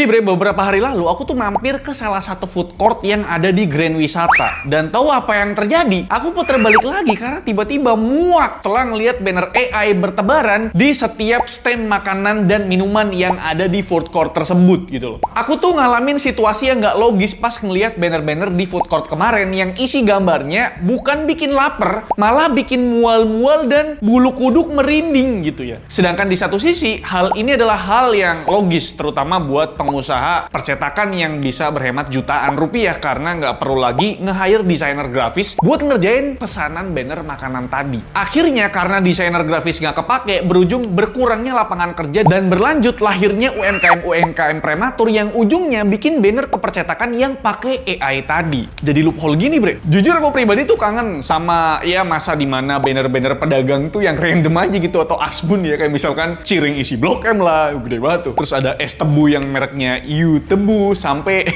Jadi bre, beberapa hari lalu aku tuh mampir ke salah satu food court yang ada di Grand Wisata. Dan tahu apa yang terjadi? Aku putar balik lagi karena tiba-tiba muak setelah ngeliat banner AI bertebaran di setiap stand makanan dan minuman yang ada di food court tersebut gitu loh. Aku tuh ngalamin situasi yang nggak logis pas ngeliat banner-banner di food court kemarin yang isi gambarnya bukan bikin lapar, malah bikin mual-mual dan bulu kuduk merinding gitu ya. Sedangkan di satu sisi, hal ini adalah hal yang logis, terutama buat pengusaha percetakan yang bisa berhemat jutaan rupiah karena nggak perlu lagi nge-hire desainer grafis buat ngerjain pesanan banner makanan tadi. Akhirnya karena desainer grafis nggak kepake, berujung berkurangnya lapangan kerja dan berlanjut lahirnya UMKM prematur yang ujungnya bikin banner kepercetakan yang pakai AI tadi. Jadi loophole gini bre. Jujur aku pribadi tuh kangen sama ya masa dimana banner-banner pedagang tuh yang random aja gitu atau asbun ya, kayak misalkan Ciring isi Blok M lah, gede banget tuh. Terus ada es tebu yang mereknya Yu Tebu, sampai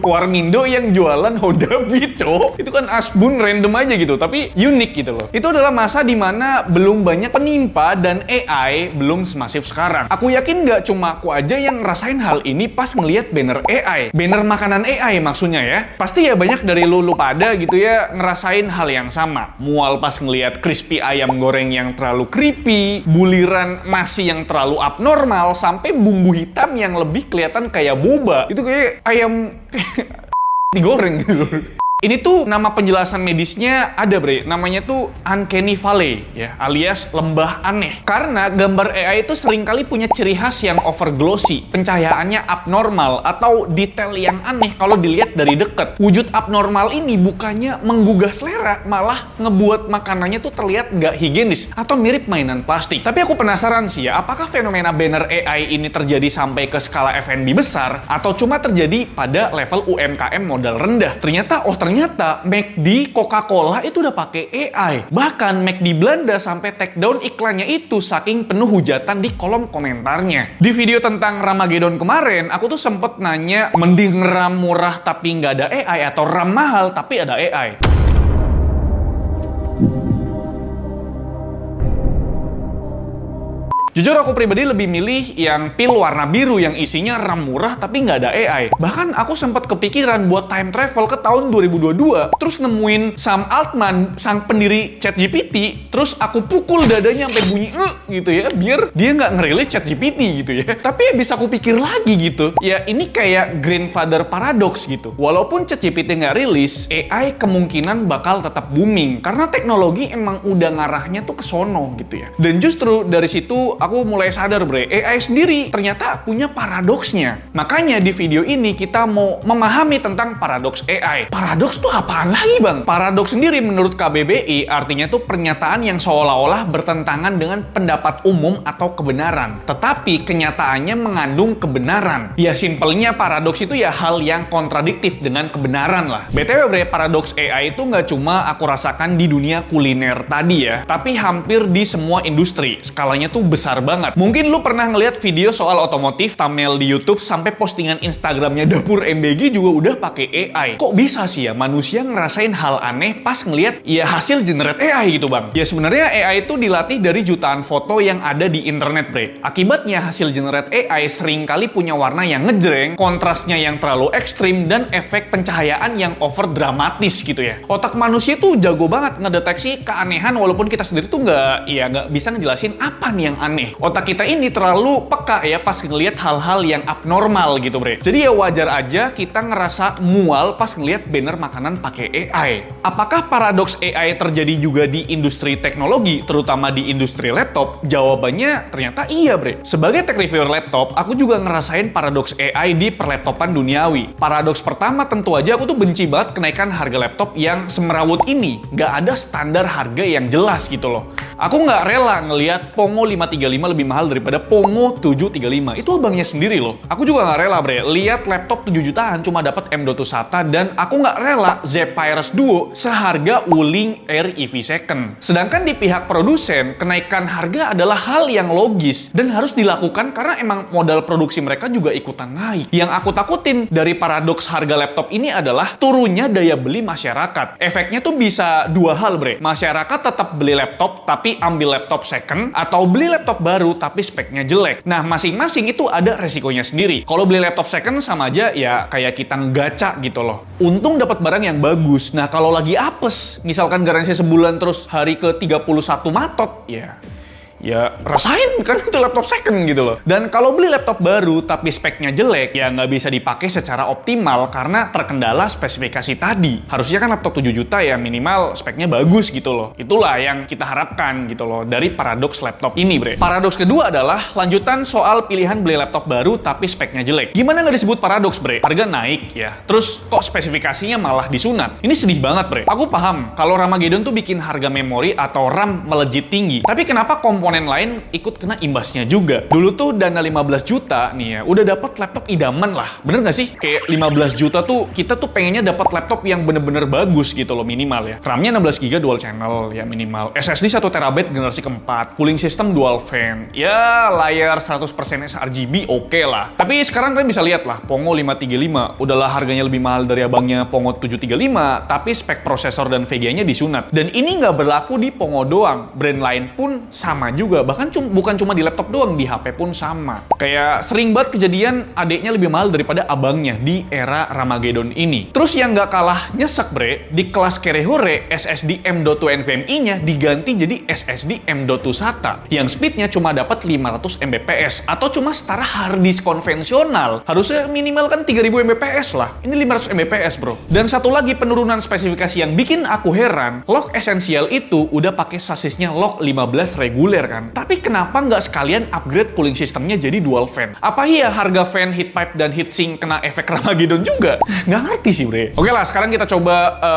Warmindo yang jualan Honda Beat, cowok. Itu kan asbun random aja gitu, tapi unik gitu loh. Itu adalah masa dimana belum banyak penimpa dan AI belum semasif sekarang. Aku yakin nggak cuma aku aja yang ngerasain hal ini pas ngelihat banner AI. Banner makanan AI maksudnya ya. Pasti ya banyak dari lu pada gitu ya ngerasain hal yang sama. Mual pas ngelihat crispy ayam goreng yang terlalu creepy, buliran nasi yang terlalu abnormal, sampai bumbu hitam yang lebih kelihatan kayak boba. Itu kayak ayam digoreng gitu. Ini tuh nama penjelasan medisnya ada bre, namanya tuh Uncanny Valley ya, alias lembah aneh. Karena gambar AI itu seringkali punya ciri khas yang over glossy, pencahayaannya abnormal atau detail yang aneh kalau dilihat dari deket. Wujud abnormal ini bukannya menggugah selera, malah ngebuat makanannya tuh terlihat nggak higienis atau mirip mainan plastik. Tapi aku penasaran sih ya, apakah fenomena banner AI ini terjadi sampai ke skala F&B besar atau cuma terjadi pada level UMKM modal rendah? Ternyata McD, Coca-Cola itu udah pakai AI. Bahkan McD Belanda sampai take down iklannya itu saking penuh hujatan di kolom komentarnya. Di video tentang Ramageddon kemarin, aku tuh sempet nanya, mending RAM murah tapi nggak ada AI atau RAM mahal tapi ada AI? Jujur aku pribadi lebih milih yang pil warna biru yang isinya RAM murah tapi nggak ada AI. Bahkan aku sempat kepikiran buat time travel ke tahun 2022, terus nemuin Sam Altman, sang pendiri ChatGPT, terus aku pukul dadanya sampai bunyi gitu ya, biar dia nggak ngerilis ChatGPT gitu ya. Tapi ya bisa aku pikir lagi gitu, ya ini kayak grandfather paradox gitu. Walaupun ChatGPT nggak rilis, AI kemungkinan bakal tetap booming karena teknologi emang udah ngarahnya tuh ke sono gitu ya. Dan justru dari situ aku mulai sadar bre, AI sendiri ternyata punya paradoksnya. Makanya di video ini kita mau memahami tentang paradoks AI. Paradoks tuh apaan lagi bang? Paradoks sendiri menurut KBBI artinya tuh pernyataan yang seolah-olah bertentangan dengan pendapat umum atau kebenaran, tetapi kenyataannya mengandung kebenaran. Ya simpelnya paradoks itu ya hal yang kontradiktif dengan kebenaran lah. BTW bre, paradoks AI itu nggak cuma aku rasakan di dunia kuliner tadi ya, tapi hampir di semua industri. Skalanya tuh besar banget. Mungkin lu pernah ngeliat video soal otomotif, thumbnail di YouTube, sampai postingan Instagramnya Dapur MBG juga udah pakai AI. Kok bisa sih ya manusia ngerasain hal aneh pas ngeliat ya hasil generate AI gitu bang? Ya sebenarnya AI itu dilatih dari jutaan foto yang ada di internet bre. Akibatnya hasil generate AI seringkali punya warna yang ngejreng, kontrasnya yang terlalu ekstrim, dan efek pencahayaan yang over dramatis gitu ya. Otak manusia tuh jago banget ngedeteksi keanehan walaupun kita sendiri tuh nggak bisa ngejelasin apa nih yang aneh. Otak kita ini terlalu peka ya pas ngelihat hal-hal yang abnormal gitu bre. Jadi ya wajar aja kita ngerasa mual pas ngelihat banner makanan pakai AI. Apakah paradoks AI terjadi juga di industri teknologi, terutama di industri laptop? Jawabannya ternyata iya bre. Sebagai tech reviewer laptop, aku juga ngerasain paradoks AI di perlaptopan duniawi. Paradoks pertama tentu aja aku tuh benci banget kenaikan harga laptop yang semerawut ini. Nggak ada standar harga yang jelas gitu loh. Aku nggak rela ngelihat Pongo 535 lebih mahal daripada Pongo 735. Itu abangnya sendiri loh. Aku juga nggak rela bre, lihat laptop 7 jutaan cuma dapat M.2 SATA, dan aku nggak rela Zephyrus Duo seharga Wuling Air EV2. Sedangkan di pihak produsen, kenaikan harga adalah hal yang logis dan harus dilakukan karena emang modal produksi mereka juga ikutan naik. Yang aku takutin dari paradoks harga laptop ini adalah turunnya daya beli masyarakat. Efeknya tuh bisa dua hal bre. Masyarakat tetap beli laptop tapi ambil laptop second, atau beli laptop laptop baru tapi speknya jelek. Nah, masing-masing itu ada resikonya sendiri. Kalau beli laptop second sama aja ya kayak kita ngegaca gitu loh. Untung dapat barang yang bagus. Nah, kalau lagi apes, misalkan garansi sebulan terus hari ke-31 matot, ya rasain kan itu laptop second gitu loh. Dan kalau beli laptop baru tapi speknya jelek, ya nggak bisa dipakai secara optimal karena terkendala spesifikasi tadi. Harusnya kan laptop 7 juta ya minimal speknya bagus gitu loh. Itulah yang kita harapkan gitu loh dari paradoks laptop ini, bre. Paradoks kedua adalah lanjutan soal pilihan beli laptop baru tapi speknya jelek. Gimana nggak disebut paradoks, bre? Harga naik ya, terus kok spesifikasinya malah disunat? Ini sedih banget, bre. Aku paham kalau Ramageddon tuh bikin harga memori atau RAM melejit tinggi. Tapi kenapa komponen lain ikut kena imbasnya juga? Dulu tuh dana 15 juta nih ya, udah dapat laptop idaman lah. Bener nggak sih? Kayak 15 juta tuh kita tuh pengennya dapat laptop yang bener-bener bagus gitu loh minimal ya. RAM-nya 16 GB dual channel ya minimal. SSD 1 TB generasi keempat. Cooling system dual fan. Ya layar 100% sRGB oke lah. Tapi sekarang kalian bisa lihat lah, Pongo 535 udahlah harganya lebih mahal dari abangnya Pongo 735, tapi spek prosesor dan VGA-nya disunat. Dan ini nggak berlaku di Pongo doang. Brand lain pun sama juga, bahkan bukan cuma di laptop doang, di HP pun sama. Kayak sering banget kejadian adeknya lebih mahal daripada abangnya di era Ramageddon ini. Terus yang nggak kalah nyesek, bre, di kelas Kerehore SSD M.2 NVMe-nya diganti jadi SSD M.2 SATA yang speednya cuma dapat 500 Mbps atau cuma setara hard disk konvensional. Harusnya minimal kan 3000 Mbps lah. Ini 500 Mbps, bro. Dan satu lagi penurunan spesifikasi yang bikin aku heran, Log Essential itu udah pakai sasisnya Log 15 reguler kan. Tapi kenapa nggak sekalian upgrade cooling sistemnya jadi dual fan? Apa iya harga fan, heat pipe, dan heatsink kena efek Ramageddon juga? Nggak ngerti sih, bre. Oke lah, sekarang kita coba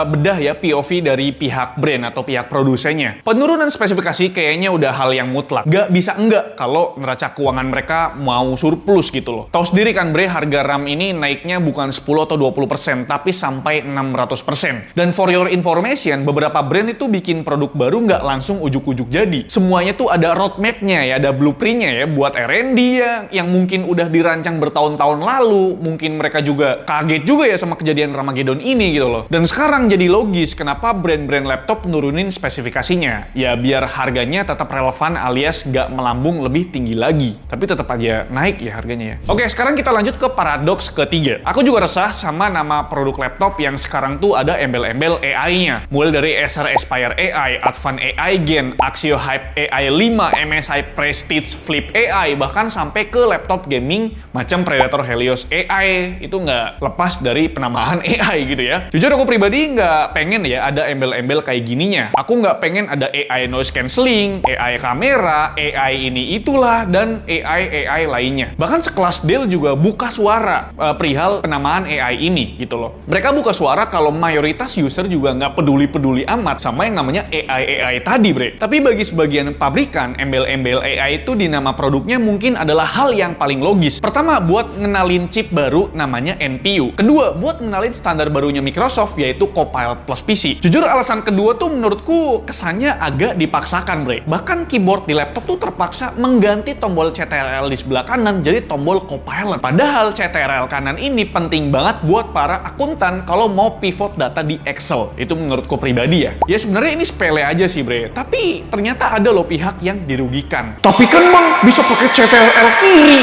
bedah ya POV dari pihak brand atau pihak produsennya. Penurunan spesifikasi kayaknya udah hal yang mutlak. Nggak bisa enggak kalau neraca keuangan mereka mau surplus gitu loh. Tahu sendiri kan, bre, harga RAM ini naiknya bukan 10 atau 20%, tapi sampai 600%. Dan for your information, beberapa brand itu bikin produk baru nggak langsung ujuk-ujuk jadi. Semuanya tuh ada roadmap-nya ya, ada blueprint-nya ya, buat R&D ya, yang mungkin udah dirancang bertahun-tahun lalu. Mungkin mereka juga kaget juga ya sama kejadian Ramageddon ini gitu loh. Dan sekarang jadi logis kenapa brand-brand laptop nurunin spesifikasinya. Ya biar harganya tetap relevan alias nggak melambung lebih tinggi lagi. Tapi tetap aja naik ya harganya ya. Oke, sekarang kita lanjut ke paradoks ketiga. Aku juga resah sama nama produk laptop yang sekarang tuh ada embel-embel AI-nya. Mulai dari Acer Aspire AI, Advanced AI Gen, Axio Hype AI 5, MSI Prestige Flip AI, bahkan sampai ke laptop gaming macam Predator Helios AI. Itu nggak lepas dari penamaan AI gitu ya. Jujur aku pribadi nggak pengen ya ada embel-embel kayak gininya. Aku nggak pengen ada AI noise cancelling, AI kamera, AI ini itulah, dan AI lainnya. Bahkan sekelas Dell juga buka suara perihal penamaan AI ini gitu loh. Mereka buka suara kalau mayoritas user juga nggak peduli-peduli amat sama yang namanya AI tadi, bre. Tapi bagi sebagian pabrikan, embel-embel AI itu di nama produknya mungkin adalah hal yang paling logis. Pertama, buat ngenalin chip baru namanya NPU. Kedua, buat ngenalin standar barunya Microsoft yaitu Copilot plus PC. Jujur alasan kedua tuh menurutku kesannya agak dipaksakan, bre. Bahkan keyboard di laptop tuh terpaksa mengganti tombol CTRL di sebelah kanan jadi tombol Copilot. Padahal CTRL kanan ini penting banget buat para akuntan kalau mau pivot data di Excel. Itu menurutku pribadi ya. Ya sebenarnya ini sepele aja sih, bre. Tapi ternyata ada loh pihak yang dirugikan. Tapi kan Bang bisa pakai CTRL kiri.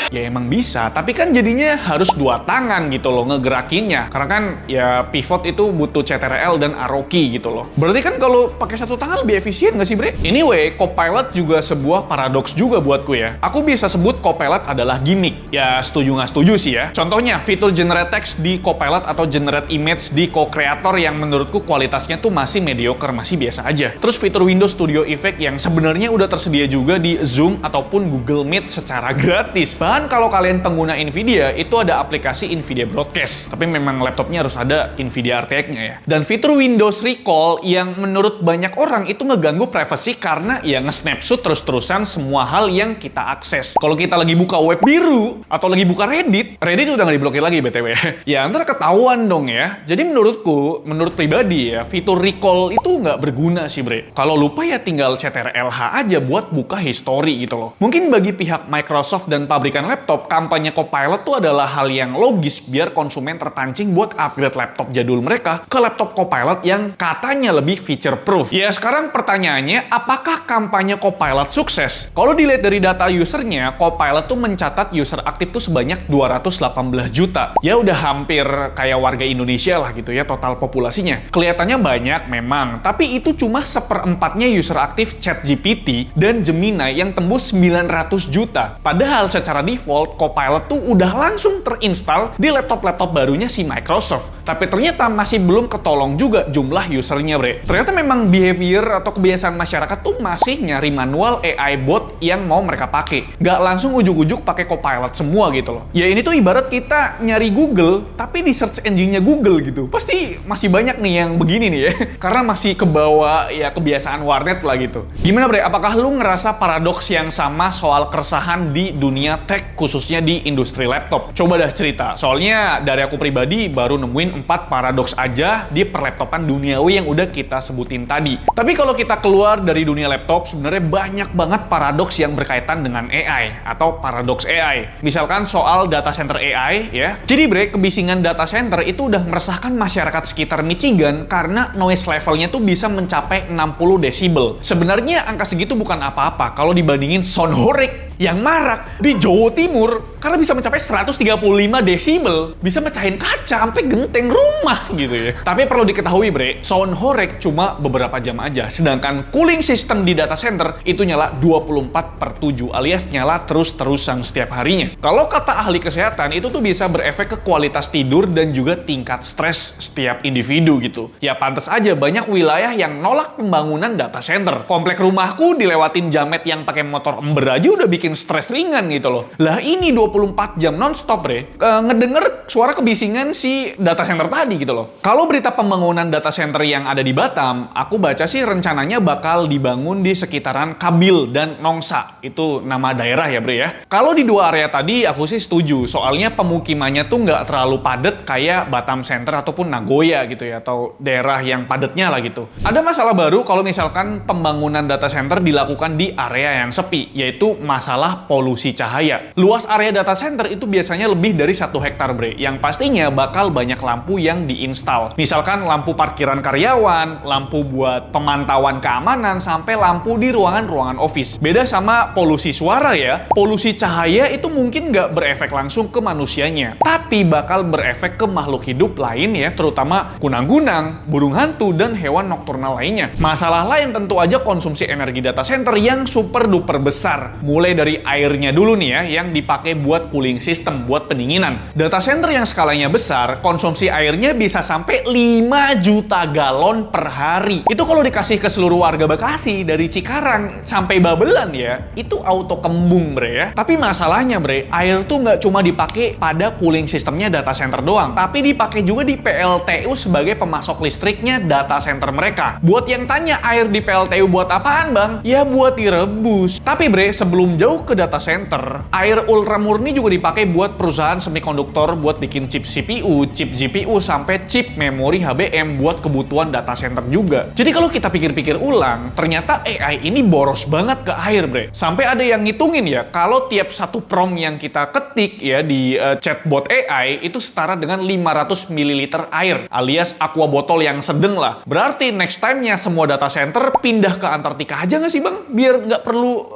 Ya emang bisa, tapi kan jadinya harus dua tangan gitu loh ngegerakinnya. Karena kan ya pivot itu butuh CTRL dan arrow key gitu loh. Berarti kan kalau pakai satu tangan lebih efisien nggak sih, bre? Anyway, Copilot juga sebuah paradoks juga buatku ya. Aku bisa sebut Copilot adalah gimmick. Ya setuju nggak setuju sih ya. Contohnya fitur generate text di Copilot atau generate image di Co-Creator yang menurutku kualitasnya tuh masih mediocre, masih biasa aja. Terus fitur Windows Studio Effect yang sebenarnya udah tersedia juga di Zoom ataupun Google Meet secara gratis. Kalau kalian pengguna Nvidia, itu ada aplikasi Nvidia Broadcast. Tapi memang laptopnya harus ada Nvidia RTX-nya ya. Dan fitur Windows Recall yang menurut banyak orang itu ngeganggu privasi karena ya nge-snapshot terus-terusan semua hal yang kita akses. Kalau kita lagi buka web biru atau lagi buka Reddit udah nggak diblokir lagi BTW. Ya ntar ketahuan dong ya. Jadi menurutku, menurut pribadi ya, fitur Recall itu nggak berguna sih, bre. Kalau lupa ya tinggal CTRL-H aja buat buka history gitu loh. Mungkin bagi pihak Microsoft dan pabrikan laptop, kampanye Copilot tuh adalah hal yang logis biar konsumen terpancing buat upgrade laptop jadul mereka ke laptop Copilot yang katanya lebih feature proof. Ya sekarang pertanyaannya, apakah kampanye Copilot sukses? Kalau dilihat dari data usernya, Copilot tuh mencatat user aktif tuh sebanyak 218 juta. Ya udah hampir kayak warga Indonesia lah gitu ya total populasinya. Kelihatannya banyak memang, tapi itu cuma seperempatnya user aktif ChatGPT dan Gemini yang tembus 900 juta. Padahal secara default, Copilot tuh udah langsung terinstall di laptop-laptop barunya si Microsoft. Tapi ternyata masih belum ketolong juga jumlah usernya, bre. Ternyata memang behavior atau kebiasaan masyarakat tuh masih nyari manual AI bot yang mau mereka pakai. Nggak langsung ujuk-ujuk pakai Copilot semua gitu loh. Ya ini tuh ibarat kita nyari Google, tapi di search engine-nya Google gitu. Pasti masih banyak nih yang begini nih ya. Karena masih kebawa ya kebiasaan warnet lah gitu. Gimana bre, apakah lu ngerasa paradoks yang sama soal keresahan di dunia tech, khususnya di industri laptop? Coba dah cerita, soalnya dari aku pribadi baru nemuin 4 paradoks aja di perlaptopan duniawi yang udah kita sebutin tadi. Tapi kalau kita keluar dari dunia laptop, sebenarnya banyak banget paradoks yang berkaitan dengan AI atau paradoks AI. Misalkan soal data center AI ya. Jadi bre, kebisingan data center itu udah meresahkan masyarakat sekitar Michigan karena noise levelnya tuh bisa mencapai 60 desibel. Sebenarnya angka segitu bukan apa-apa kalau dibandingin sound horeg yang marak di Jawa Timur karena bisa mencapai 135 desibel, bisa mecahin kaca sampai genteng rumah gitu ya. Tapi perlu diketahui bre, sound horeg cuma beberapa jam aja, sedangkan cooling system di data center itu nyala 24/7 alias nyala terus-terusan setiap harinya. Kalau kata ahli kesehatan, itu tuh bisa berefek ke kualitas tidur dan juga tingkat stres setiap individu gitu. Ya pantas aja banyak wilayah yang nolak pembangunan data center. Komplek rumahku dilewatin jamet yang pakai motor ember aja udah bikin stres ringan gitu loh. Lah ini 24 jam non-stop bre, ngedenger suara kebisingan si data center tadi gitu loh. Kalau berita pembangunan data center yang ada di Batam, aku baca sih rencananya bakal dibangun di sekitaran Kabil dan Nongsa. Itu nama daerah ya bre ya. Kalau di dua area tadi aku sih setuju, soalnya pemukimannya tuh nggak terlalu padat kayak Batam Center ataupun Nagoya gitu ya, atau daerah yang padatnya lah gitu. Ada masalah baru kalau misalkan pembangunan data center dilakukan di area yang sepi, yaitu masalah polusi cahaya. Luas area data center itu biasanya lebih dari 1 hektar bre, yang pastinya bakal banyak lampu yang diinstal. Misalkan lampu parkiran karyawan, lampu buat pemantauan keamanan, sampai lampu di ruangan-ruangan office. Beda sama polusi suara ya, polusi cahaya itu mungkin nggak berefek langsung ke manusianya, tapi bakal berefek ke makhluk hidup lain ya, terutama kunang-kunang, burung hantu, dan hewan nokturnal lainnya. Masalah lain tentu aja konsumsi energi data center yang super duper besar. Mulai dari airnya dulu nih ya, yang dipakai buat cooling system, buat pendinginan. Data center yang skalanya besar, konsumsi airnya bisa sampai 5 juta galon per hari. Itu kalau dikasih ke seluruh warga Bekasi, dari Cikarang sampai Babelan ya, itu auto kembung bre ya. Tapi masalahnya bre, air tuh nggak cuma dipakai pada cooling sistemnya data center doang, tapi dipakai juga di PLTU sebagai pemasok listriknya data center mereka. Buat yang tanya air di PLTU buat apaan bang? Ya buat direbus. Tapi bre, sebelum jauh ke data center, air ultramurni juga dipakai buat perusahaan semikonduktor buat bikin chip CPU, chip GPU, sampai chip memori HBM buat kebutuhan data center juga. Jadi kalau kita pikir-pikir ulang, ternyata AI ini boros banget ke air bre. Sampai ada yang ngitungin ya, kalau tiap satu prompt yang kita ketik ya di chatbot AI itu setara dengan 500 ml air, alias aqua botol yang sedang lah. Berarti next time-nya semua data center pindah ke Antartika aja nggak sih bang? Biar nggak perlu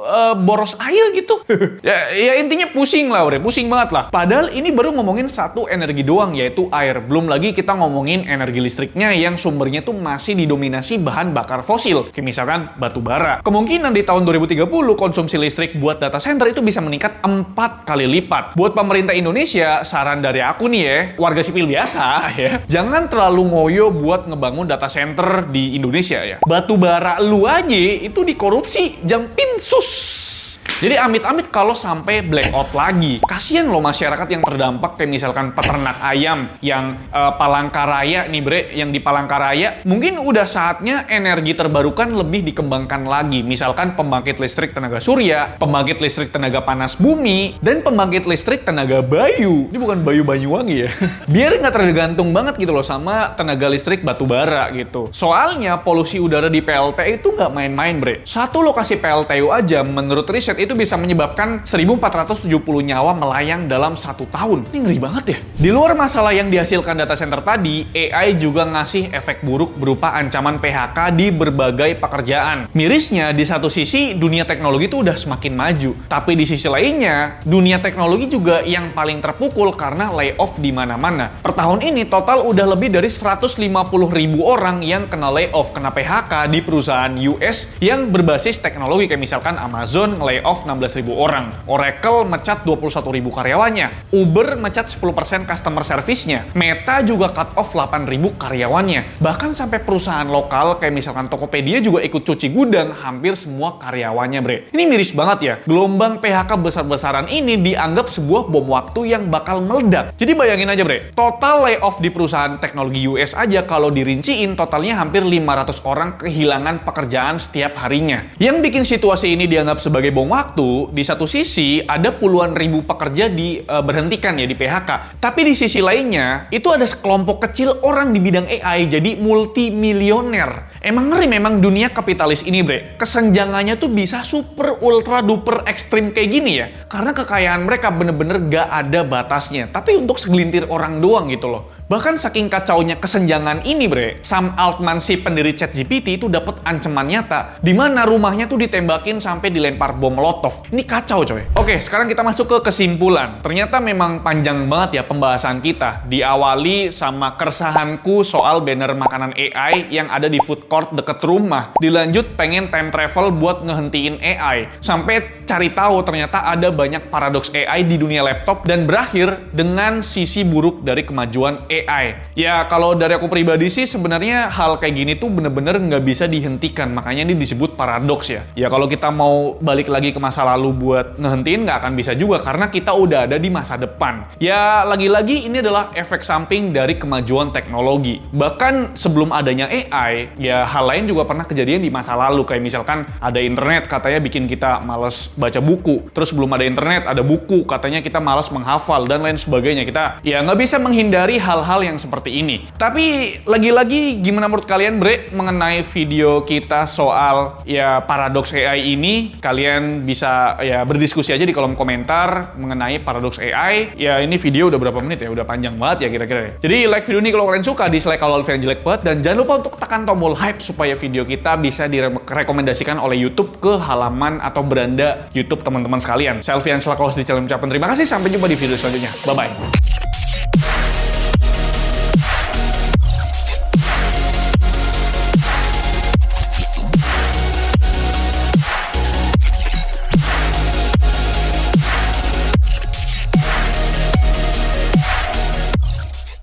boros air gitu. ya intinya pusing lah bre, pusing banget lah. Padahal ini baru ngomongin satu energi doang, yaitu air. Belum lagi kita ngomongin energi listriknya yang sumbernya tuh masih didominasi bahan bakar fosil, kayak misalkan batu bara. Kemungkinan di tahun 2030 konsumsi listrik buat data center itu bisa meningkat 4 kali lipat. Buat pemerintah Indonesia, saran dari aku nih ya, warga sipil biasa ya, jangan terlalu ngoyo buat ngebangun data center di Indonesia ya. Batu bara lu aja itu dikorupsi jam pinsus. Jadi amit-amit kalau sampai blackout lagi. Kasian loh masyarakat yang terdampak, kayak misalkan peternak ayam yang Palangkaraya nih bre, yang di Palangkaraya. Mungkin udah saatnya energi terbarukan lebih dikembangkan lagi. Misalkan pembangkit listrik tenaga surya, pembangkit listrik tenaga panas bumi, dan pembangkit listrik tenaga bayu. Ini bukan Bayu Banyuwangi ya. Biar nggak tergantung banget gitu loh sama tenaga listrik batu bara gitu. Soalnya polusi udara di PLT itu nggak main-main bre. Satu lokasi PLTU aja menurut riset riset itu bisa menyebabkan 1.470 nyawa melayang dalam 1 tahun. Ini ngeri banget ya. Di luar masalah yang dihasilkan data center tadi, AI juga ngasih efek buruk berupa ancaman PHK di berbagai pekerjaan. Mirisnya, di satu sisi dunia teknologi itu udah semakin maju, tapi di sisi lainnya, dunia teknologi juga yang paling terpukul karena layoff di mana-mana. Per tahun ini total udah lebih dari 150.000 orang yang kena layoff, kena PHK di perusahaan US yang berbasis teknologi kayak misalkan Amazon layoff 16.000 orang, Oracle mecat 21.000 karyawannya, Uber mecat 10% customer service-nya, Meta juga cut off 8.000 karyawannya. Bahkan sampai perusahaan lokal kayak misalkan Tokopedia juga ikut cuci gudang hampir semua karyawannya, bre. Ini miris banget ya. Gelombang PHK besar-besaran ini dianggap sebuah bom waktu yang bakal meledak. Jadi bayangin aja, bre. Total layoff di perusahaan teknologi US aja kalau dirinciin totalnya hampir 500 orang kehilangan pekerjaan setiap harinya. Yang bikin situasi ini dianggap sebagai bom waktu, di satu sisi ada puluhan ribu pekerja berhentikan ya di PHK. Tapi di sisi lainnya, itu ada sekelompok kecil orang di bidang AI jadi multimilioner. Emang ngeri memang dunia kapitalis ini, bre. Kesenjangannya tuh bisa super ultra duper ekstrim kayak gini ya. Karena kekayaan mereka bener-bener gak ada batasnya. Tapi untuk segelintir orang doang gitu loh. Bahkan saking kacaunya kesenjangan ini, bre, Sam Altman si pendiri ChatGPT itu dapat ancaman nyata di mana rumahnya tuh ditembakin sampai dilempar bom molotov. Ini kacau, coy. Oke, sekarang kita masuk ke kesimpulan. Ternyata memang panjang banget ya pembahasan kita. Diawali sama keresahanku soal banner makanan AI yang ada di food court deket rumah. Dilanjut pengen time travel buat ngehentiin AI. Sampai cari tahu ternyata ada banyak paradoks AI di dunia laptop dan berakhir dengan sisi buruk dari kemajuan AI. Ya, kalau dari aku pribadi sih sebenarnya hal kayak gini tuh bener-bener nggak bisa dihentikan. Makanya ini disebut paradoks ya. Ya, kalau kita mau balik lagi ke masa lalu buat ngehentiin nggak akan bisa juga karena kita udah ada di masa depan. Ya, lagi-lagi ini adalah efek samping dari kemajuan teknologi. Bahkan sebelum adanya AI, ya hal lain juga pernah kejadian di masa lalu. Kayak misalkan ada internet katanya bikin kita males baca buku. Terus sebelum ada internet, ada buku katanya kita males menghafal dan lain sebagainya. Kita ya nggak bisa menghindari hal-hal yang seperti ini. Tapi lagi-lagi gimana menurut kalian, bre, mengenai video kita soal ya paradoks AI ini? Kalian bisa ya berdiskusi aja di kolom komentar mengenai paradoks AI. Ya ini video udah berapa menit ya? Udah panjang banget ya kira-kira ya. Jadi like video ini kalau kalian suka, dislike kalau video jelek banget, dan jangan lupa untuk tekan tombol hype supaya video kita bisa direkomendasikan oleh YouTube ke halaman atau beranda YouTube teman-teman sekalian. Saya Alfian, selaku host di channel ucapkan terima kasih. Sampai jumpa di video selanjutnya. Bye-bye.